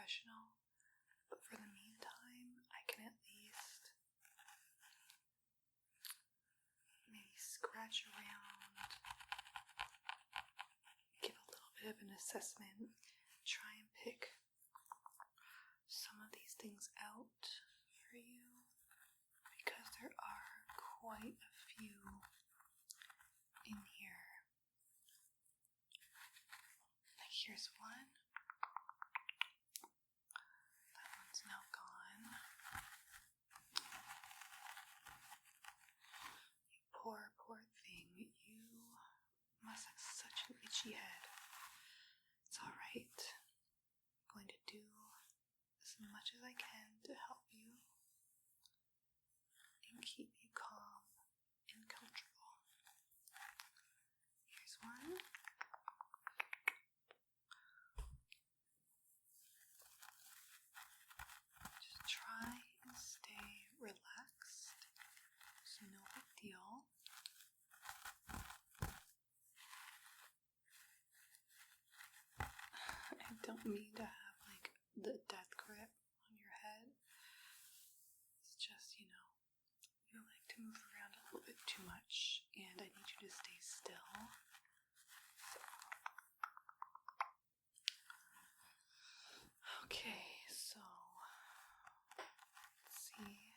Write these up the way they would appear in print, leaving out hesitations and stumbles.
professional, but for the meantime, I can at least maybe scratch around, give a little bit of an assessment, try and pick some of these things out for you, because there are quite a few in here. Like here's one. That one's now gone. You poor thing. You must have such an itchy head. It's alright. I'm going to do as much as I can to help you and keep you calm and comfortable. Here's one. Just try and stay relaxed. It's no big deal. I don't mean to have like the death grip on your head. It's just, you like to move around a little bit too much, and I need you to stay still. Okay, so let's see.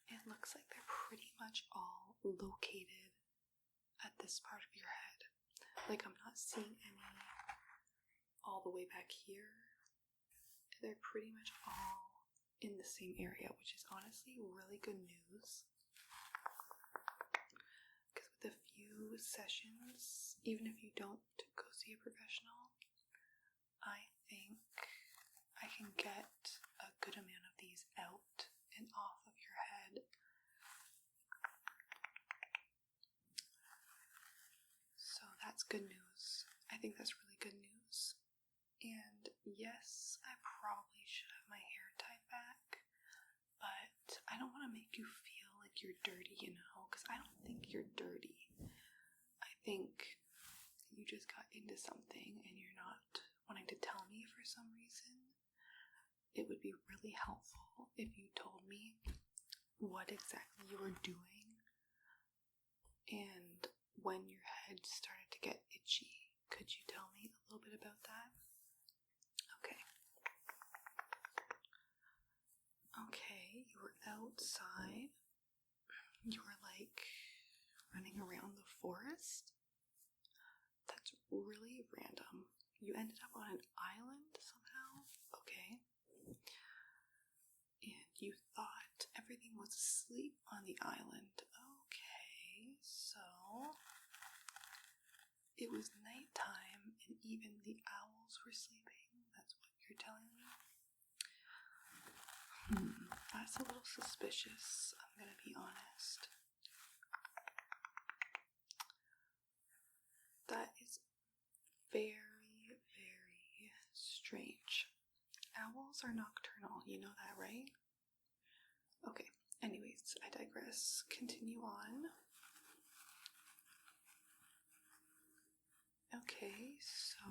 It looks like they're pretty much all located at this part of your head. Like, I'm not seeing any all the way back here. They're pretty much all in the same area, which is honestly really good news. Because with a few sessions, even if you don't go see a professional, I think I can get a good amount of these out and off of your head. So that's good news. I think that's really good news. And yes, I probably should have my hair tied back, but I don't want to make you feel like you're dirty, because I don't think you're dirty. I think you just got into something and you're not wanting to tell me for some reason. It would be really helpful if you told me what exactly you were doing and when your head started to get itchy. Could you tell me a little bit about that? Okay, you were outside. You were like running around the forest. That's really random. You ended up on an island somehow? Okay. And you thought everything was asleep on the island. Okay, so it was nighttime and even the owls were sleeping. That's what you're telling me? That's a little suspicious, I'm gonna be honest. That is very, very strange. Owls are nocturnal, you know that, right? Okay, anyways, I digress. Continue on. Okay, so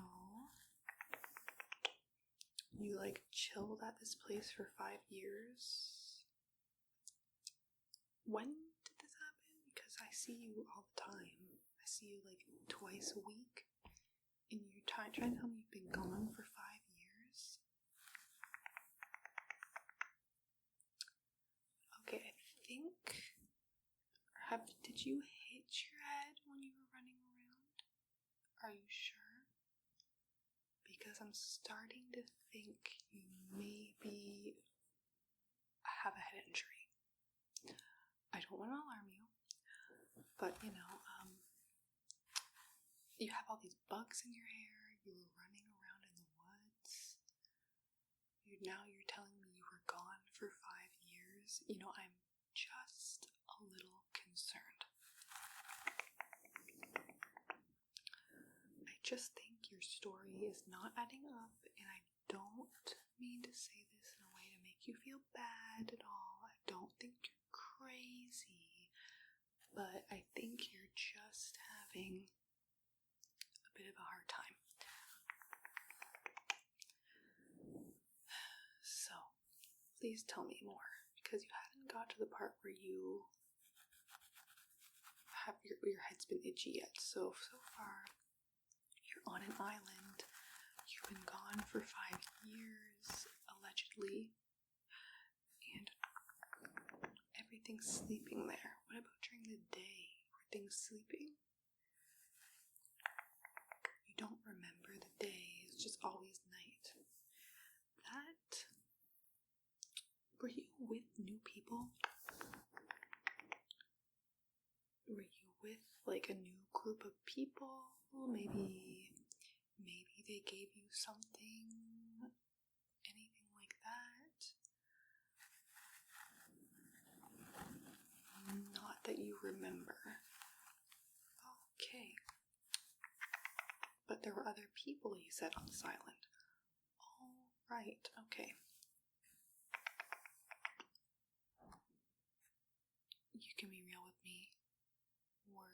you like chilled at this place for 5 years. When did this happen? Because I see you all the time. I see you like twice a week. And you're trying to tell me you've been gone for 5 years? Okay, I think... Did you hit your head when you were running around? Are you sure? Because I'm starting to think you maybe have a head injury. I don't want to alarm you, but you have all these bugs in your hair, you were running around in the woods, now you're telling me you were gone for 5 years. I'm just a little concerned. I just think your story is not adding up, and I don't mean to say this in a way to make you feel bad at all. I don't think you're crazy, but I think you're just having a bit of a hard time. please tell me more, because you hadn't got to the part where you have your head's been itchy yet. So far, you're on an island. You've been gone for 5 years, allegedly, and everything's sleeping there. What about during the day? Were things sleeping? You don't remember the day, it's just always night. Were you with new people? Were you with like a new group of people? Maybe they gave you something? Anything like that? Not that you remember. Okay. But there were other people, you said, on this island. All right, okay. You can be real with me. Were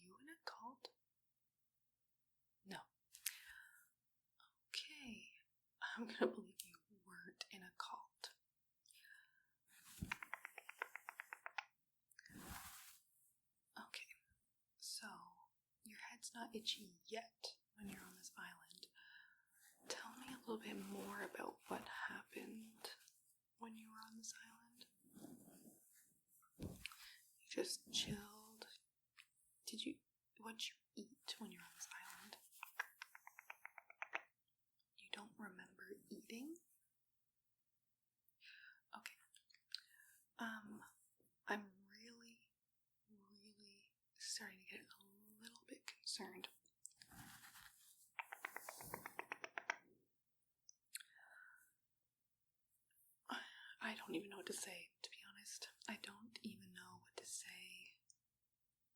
you in a cult? No. Okay. I'm gonna believe you weren't in a cult. Okay. So, your head's not itchy yet when you're on this island. Tell me a little bit more about what happened when you were on this island. You just chilled. What'd you eat when you're on this island? You don't remember eating? Okay. I'm really starting to get a little bit concerned. I don't even know what to say, to be honest. I don't even know what to say.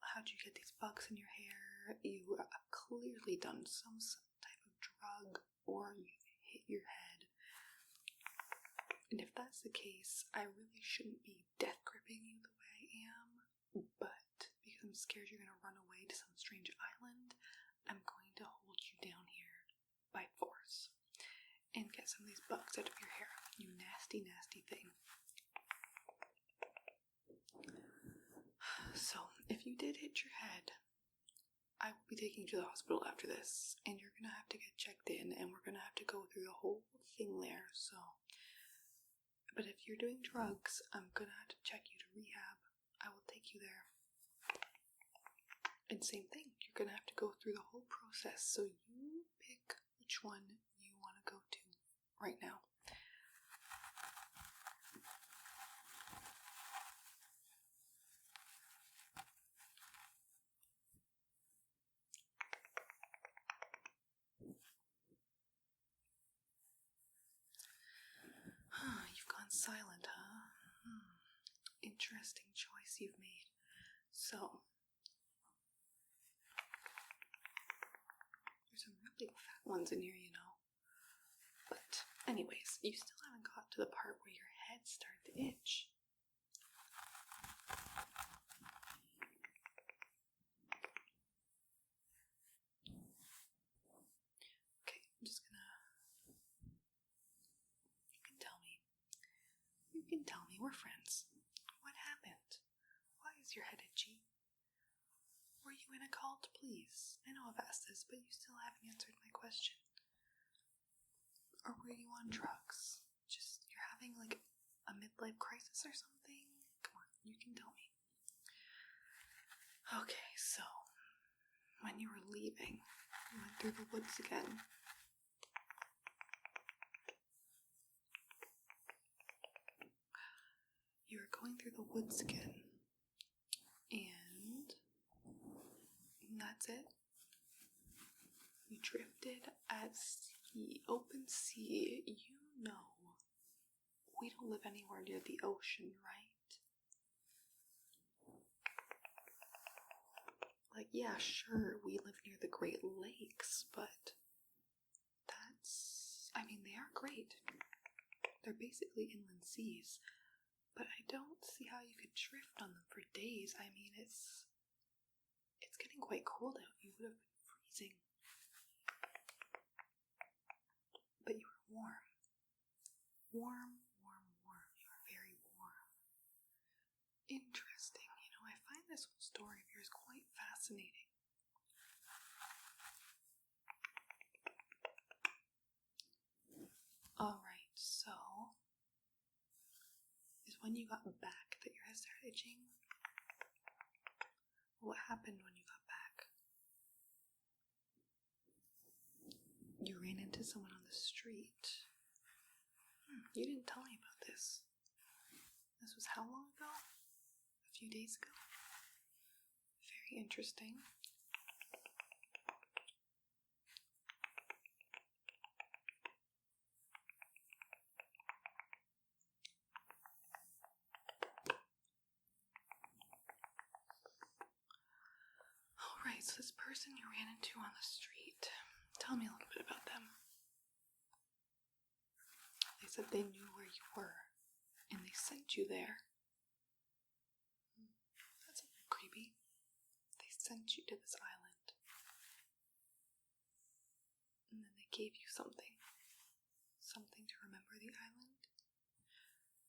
How'd you get these bugs in your hair? You have clearly done some type of drug, or you've hit your head. And if that's the case, I really shouldn't be death gripping you the way I am, but because I'm scared you're going to run away to some strange island, I'm going to hold you down here by force and get some of these bugs out of your hair, you nasty, nasty thing. So, if you did hit your head, I will be taking you to the hospital after this, and you're gonna have to get checked in, and we're gonna have to go through the whole thing there, so. But if you're doing drugs, I'm gonna have to check you to rehab. I will take you there. And same thing, you're gonna have to go through the whole process, so you pick which one you want to go to right now. You've gone silent, huh? Interesting choice you've made. So, there's some really fat ones in here, you know. But, anyways, you still haven't got to the part where your head started to itch. Okay, I'm just gonna. You can tell me, we're friends. What happened? Why is your head itchy? Were you in a cult, please? I know I've asked this, but you still haven't answered my question. Or were you on drugs? Just, you're having like a midlife crisis or something? Come on, you can tell me. Okay, so, when you were leaving, you went through the woods again. You were going through the woods again. And that's it. You drifted at sea, open sea. You know, we don't live anywhere near the ocean, right? Like, yeah, sure, we live near the Great Lakes, but they are great. They're basically inland seas, but I don't see how you could drift on them for days. I mean, it's getting quite cold out. You would have been freezing. But you were warm. Warm, warm, warm. when you got back that your head started itching? What happened when you got back? You ran into someone on the street. You didn't tell me about this. This was how long ago? A few days ago? Very interesting. Alright, so this person you ran into on the street. Tell me a little bit about them. They said they knew where you were, and they sent you there. That's a little creepy. They sent you to this island. And then they gave you something. Something to remember the island.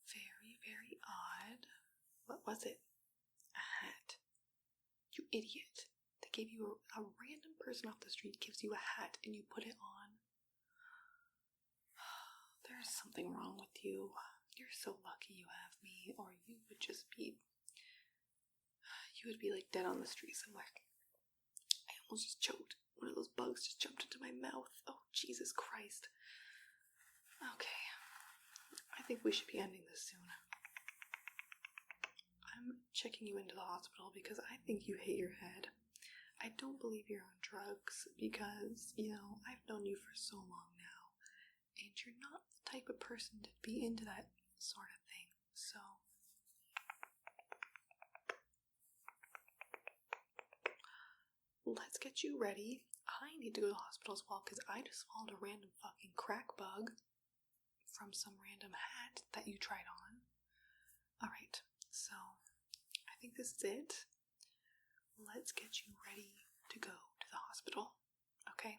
Very, very odd. What was it? A hat. You idiot. They gave you a random person off the street gives you a hat and you put it on. There's something wrong with you. You're so lucky you have me, or you would just be... You would be like dead on the street somewhere. I almost just choked. One of those bugs just jumped into my mouth. Oh, Jesus Christ. Okay. I think we should be ending this soon. I'm checking you into the hospital because I think you hit your head. I don't believe you're on drugs because, I've known you for so long now. And you're not the type of person to be into that sort of thing. So... let's get you ready. I need to go to the hospital as well because I just swallowed a random fucking crack bug from some random hat that you tried on. Alright, so I think this is it. Let's get you ready to go to the hospital. Okay?